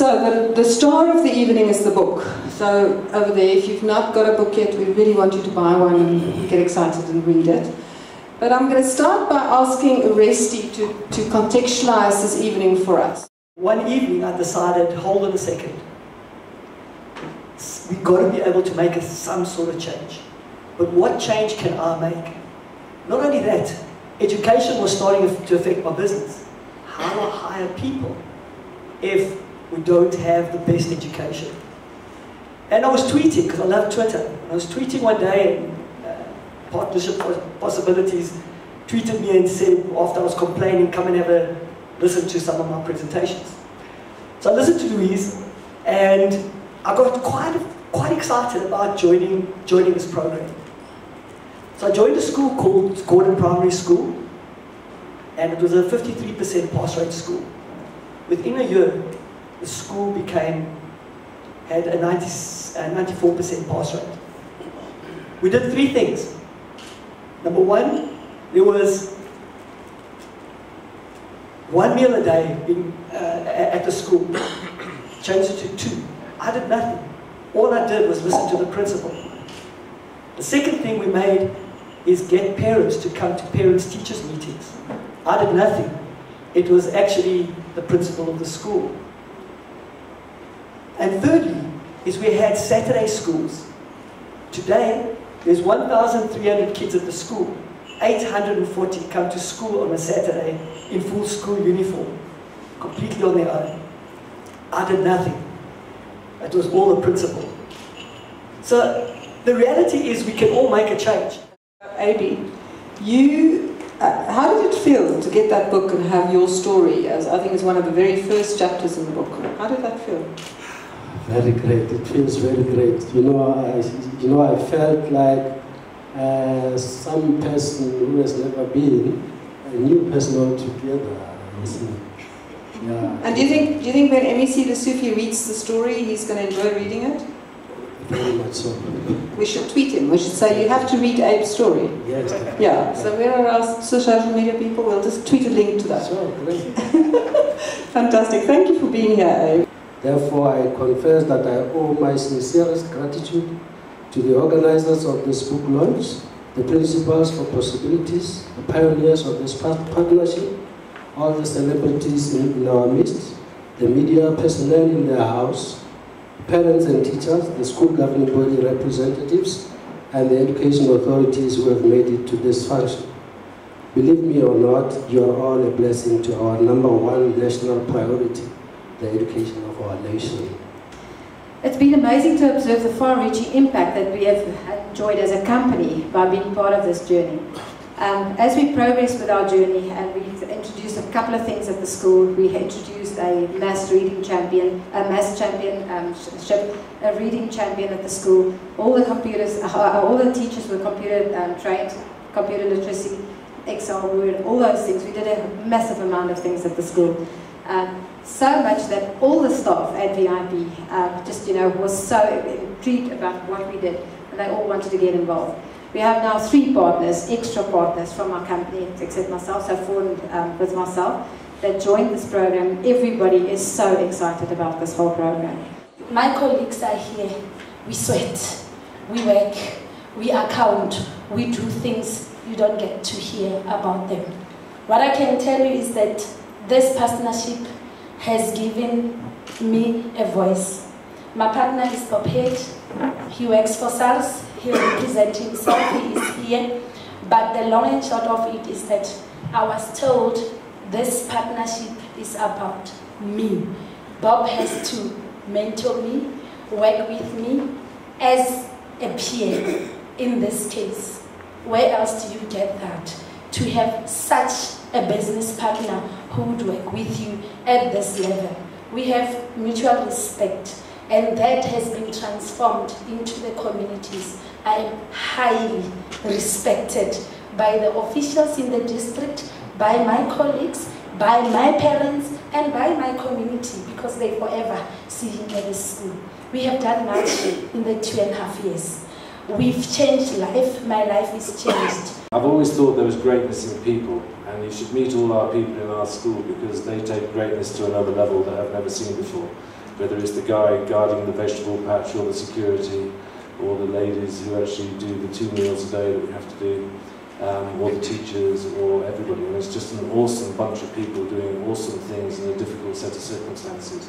So the star of the evening is the book. So over there, if you've not got a book yet, we really want you to buy one and get excited and read it. But I'm going to start by asking Oresti to contextualize this evening for us. One evening I decided, hold on a second, we've got to be able to make some sort of change. But what change can I make? Not only that, education was starting to affect my business. How do I hire people if we don't have the best education? And I was tweeting, because I love Twitter. I was tweeting one day, and Partnership Possibilities tweeted me and said, after I was complaining, come and have a listen to some of my presentations. So I listened to Louise, and I got quite excited about joining this program. So I joined a school called Gordon Primary School, and it was a 53% pass rate school. Within a year, the school had a 94% pass rate. We did three things. Number one, there was one meal a day at the school. Changed it to 2. I did nothing. All I did was listen to the principal. The second thing we made is get parents to come to parents-teachers meetings. I did nothing. It was actually the principal of the school. And thirdly, is we had Saturday schools. Today, there's 1,300 kids at the school. 840 come to school on a Saturday in full school uniform, completely on their own. I did nothing. It was all the principal. So the reality is we can all make a change. Abi, how did it feel to get that book and have your story, as I think is one of the very first chapters in the book? How did that feel? Very great. It feels very great. I felt like some person who has never been a new person altogether. Yeah. And do you think when MEC Lesufi reads the story, he's going to enjoy reading it? Very much so. We should tweet him. We should say, you have to read Abe's story. Yes. Yeah. So where are our social media people? We'll just tweet a link to that. Sure, great. Fantastic. Thank you for being here, Abe. Therefore, I confess that I owe my sincerest gratitude to the organizers of this book launch, the principals for Possibilities, the pioneers of this partnership, all the celebrities in our midst, the media personnel in their house, parents and teachers, the school governing body representatives, and the education authorities who have made it to this function. Believe me or not, you are all a blessing to our #1 national priority, the education of our nation. It's been amazing to observe the far-reaching impact that we have enjoyed as a company by being part of this journey. As we progress with our journey, and we've introduced a couple of things at the school, we introduced a mass reading champion, a reading champion at the school. All the teachers were computer trained, computer literacy, Excel, Word, all those things. We did a massive amount of things at the school. So much that all the staff at VIP was so intrigued about what we did, and they all wanted to get involved. We have now 3 partners, extra partners from our company, except myself, so 4 with myself, that joined this program. Everybody is so excited about this whole program. My colleagues are here. We sweat, we work, we account, we do things you don't get to hear about them. What I can tell you is that this partnership has given me a voice. My partner is Bob-Head. He works for SARS. He represents himself. He is here. But the long and short of it is that I was told this partnership is about me. Bob has to mentor me, work with me as a peer in this case. Where else do you get that? To have such a business partner who would work with you at this level. We have mutual respect, and that has been transformed into the communities. I am highly respected by the officials in the district, by my colleagues, by my parents, and by my community, because they forever see him at the school. We have done much in the 2.5 years. We've changed life. My life is changed. I've always thought there was greatness in people, and you should meet all our people in our school because they take greatness to another level that I've never seen before. whether it's the guy guarding the vegetable patch or the security, or the ladies who actually do the 2 meals a day that we have to do, or the teachers, or everybody. And it's just an awesome bunch of people doing awesome things in a difficult set of circumstances.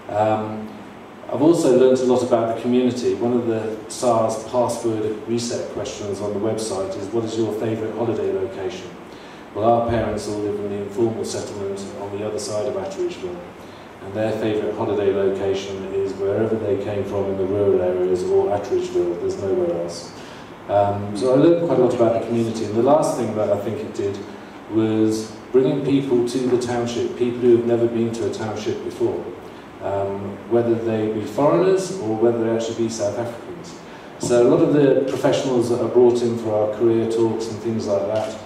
I've also learned a lot about the community. One of the SARS password reset questions on the website is, what is your favourite holiday location? Well, our parents all live in the informal settlement on the other side of Atteridgeville, and their favourite holiday location is wherever they came from in the rural areas or Atteridgeville. There's nowhere else. So I learned quite a lot about the community, and the last thing that I think it did was bringing people to the township, people who have never been to a township before, whether they be foreigners or whether they actually be South Africans. So a lot of the professionals that are brought in for our career talks and things like that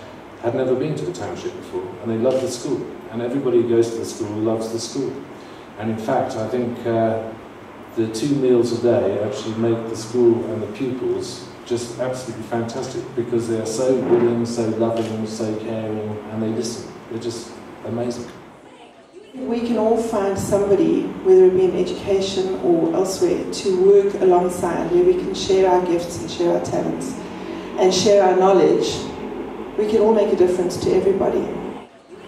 had never been to a township before, and they love the school, and everybody who goes to the school loves the school. And in fact, I think the 2 meals a day actually make the school and the pupils just absolutely fantastic, because they are so willing, so loving, so caring, and they listen. They're just amazing. We can all find somebody, whether it be in education or elsewhere, to work alongside, where we can share our gifts and share our talents and share our knowledge. We can all make a difference to everybody.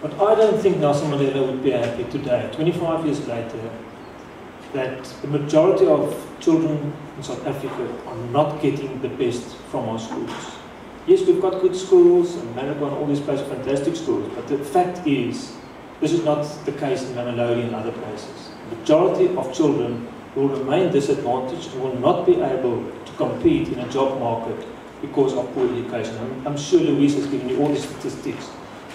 But I don't think Nelson Mandela would be happy today, 25 years later, that the majority of children in South Africa are not getting the best from our schools. Yes, we've got good schools, and Managua and all these places are fantastic schools, but the fact is, this is not the case in Mamelodi and other places. The majority of children will remain disadvantaged and will not be able to compete in a job market because of poor education. I'm sure Louise has given you all the statistics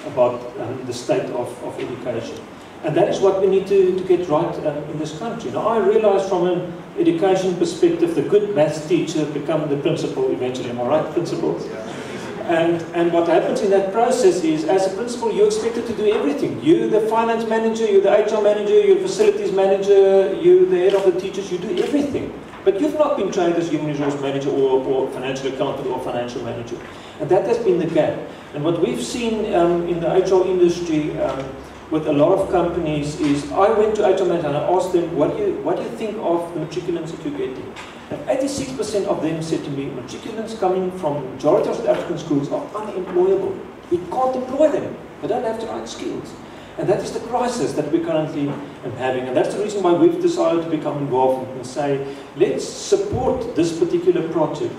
about the state of education. And that is what we need to get right in this country. Now, I realize from an education perspective, the good maths teacher becomes the principal eventually. Am I right, principals? And what happens in that process is, as a principal, you're expected to do everything. You're the finance manager, you're the HR manager, you're the facilities manager, you're the head of the teachers, you do everything. But you've not been trained as human resource manager or financial accountant or financial manager. And that has been the gap. And what we've seen in the HR industry with a lot of companies is, I went to HR manager and I asked them, what do you think of the matriculants that you're getting? And 86% of them said to me, matriculants coming from the majority of South African schools are unemployable. We can't employ them. They don't have the right skills. And that is the crisis that we currently are having. And that's the reason why we've decided to become involved and say, let's support this particular project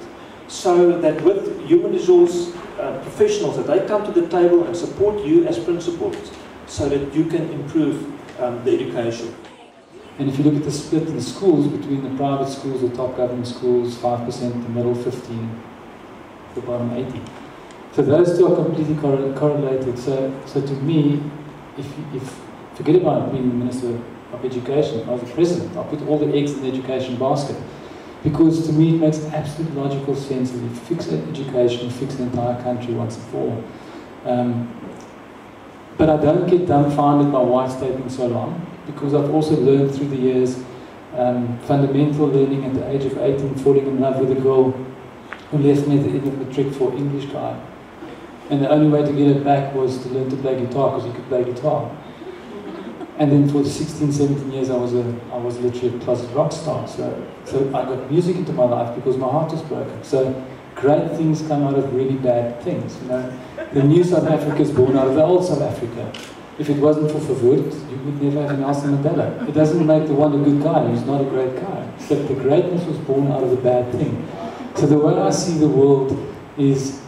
so that with human resource professionals, that they come to the table and support you as principals so that you can improve the education. And if you look at the split in the schools between the private schools, the top government schools, 5%, the middle 15%, the bottom 80%. So those two are completely correlated. So to me, if forget about being the Minister of Education, I was the President, I'll put all the eggs in the education basket. Because to me it makes absolute logical sense that if you fix education, you fix the entire country once and for all. But I don't get dumbfounded by why it's taking so long, because I've also learned through the years fundamental learning at the age of 18, falling in love with a girl who left me at the end of matric for English guy. And the only way to get it back was to learn to play guitar, because he could play guitar. And then for 16, 17 years I was literally a closet rock star. So I got music into my life because my heart was broken. So great things come out of really bad things. You know, the new South Africa is born out of the old South Africa. If it wasn't for Verwoerd, you would never have an Nelson Mandela. It doesn't make the one a good guy, he's not a great guy. But the greatness was born out of the bad thing. So the way I see the world is,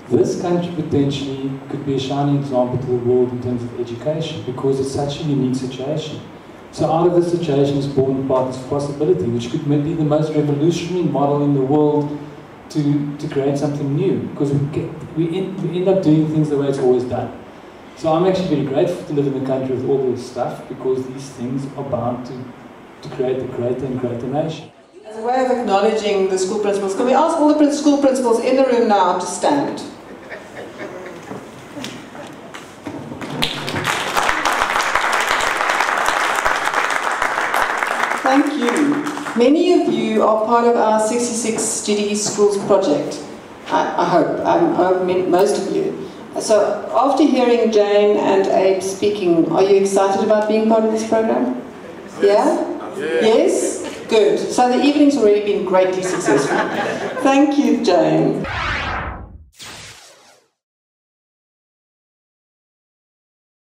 this country potentially could be a shining example to the world in terms of education, because it's such a unique situation. So out of this situation is born part this possibility, which could be the most revolutionary model in the world to create something new, because we end up doing things the way it's always done. So I'm actually very grateful to live in the country with all this stuff, because these things are bound to create a greater and greater nation. As a way of acknowledging the school principals, can we ask all the school principals in the room now to stand? Thank you. Many of you are part of our 66 GDE Schools project. I hope most of you. So after hearing Jane and Abe speaking, are you excited about being part of this program? Yeah? Yes? Good. So the evening's already been greatly successful. Thank you, Jane.